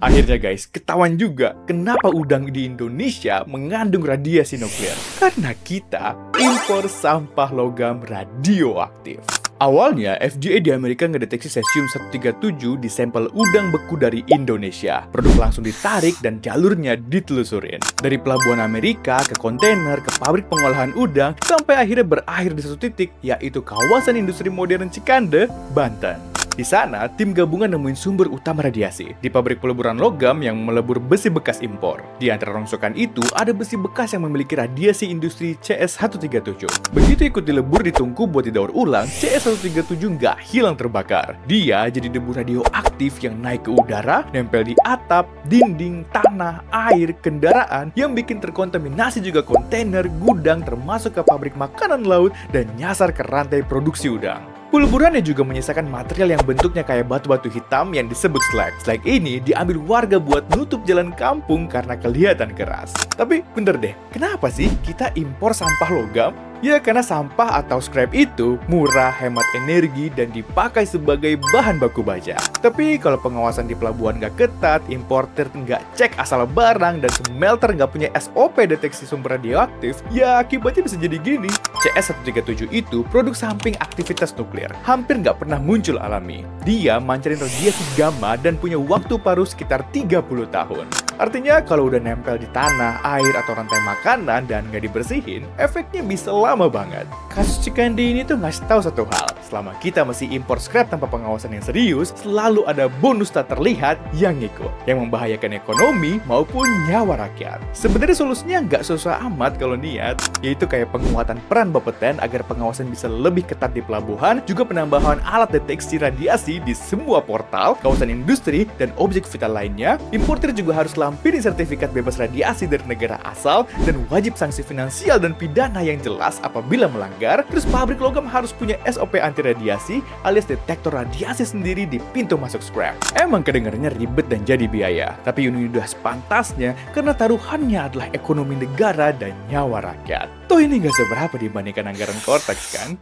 Akhirnya guys, ketahuan juga kenapa udang di Indonesia mengandung radiasi nuklir. Karena kita impor sampah logam radioaktif. Awalnya, FDA di Amerika ngedeteksi cesium-137 di sampel udang beku dari Indonesia. Produk langsung ditarik dan jalurnya ditelusurin. Dari pelabuhan Amerika ke kontainer, ke pabrik pengolahan udang, sampai akhirnya berakhir di satu titik, yaitu kawasan industri modern Cikande, Banten. Di sana, tim gabungan nemuin sumber utama radiasi di pabrik peleburan logam yang melebur besi bekas impor. Di antara rongsokan itu, ada besi bekas yang memiliki radiasi industri CS137. Begitu ikut dilebur di tungku buat didaur ulang, CS137 nggak hilang terbakar. Dia jadi debu radioaktif yang naik ke udara, nempel di atap, dinding, tanah, air, kendaraan, yang bikin terkontaminasi juga kontainer, gudang, termasuk ke pabrik makanan laut, dan nyasar ke rantai produksi udang. Peleburannya juga menyisakan material yang bentuknya kayak batu-batu hitam yang disebut slag. Slag ini diambil warga buat nutup jalan kampung karena kelihatan keras. Tapi bener deh, kenapa sih kita impor sampah logam? Ya karena sampah atau scrap itu murah, hemat energi, dan dipakai sebagai bahan baku baja. Tapi kalau pengawasan di pelabuhan nggak ketat, importer nggak cek asal barang, dan smelter nggak punya SOP deteksi sumber radioaktif, ya akibatnya bisa jadi gini. CS137 itu produk samping aktivitas nuklir, hampir nggak pernah muncul alami. Dia mancarin radiasi gamma dan punya waktu paruh sekitar 30 tahun. Artinya kalau udah nempel di tanah, air, atau rantai makanan dan nggak dibersihin, efeknya bisa lama banget. Kasus Cikande ini tuh ngasih tahu satu hal. Selama kita masih impor scrap tanpa pengawasan yang serius, selalu ada bonus tak terlihat yang ngikut, yang membahayakan ekonomi maupun nyawa rakyat. Sebenarnya solusinya nggak susah amat kalau niat, yaitu kayak penguatan peran Bapeten agar pengawasan bisa lebih ketat di pelabuhan, juga penambahan alat deteksi radiasi di semua portal, kawasan industri, dan objek vital lainnya. Importer juga harus lampirin sertifikat bebas radiasi dari negara asal, dan wajib sanksi finansial dan pidana yang jelas apabila melanggar. Terus pabrik logam harus punya SOP anti radiasi alias detektor radiasi sendiri di pintu masuk scrap. Emang kedengarannya ribet dan jadi biaya, tapi ini udah sepantasnya karena taruhannya adalah ekonomi negara dan nyawa rakyat. Toh ini nggak seberapa dibandingkan anggaran Cortex kan?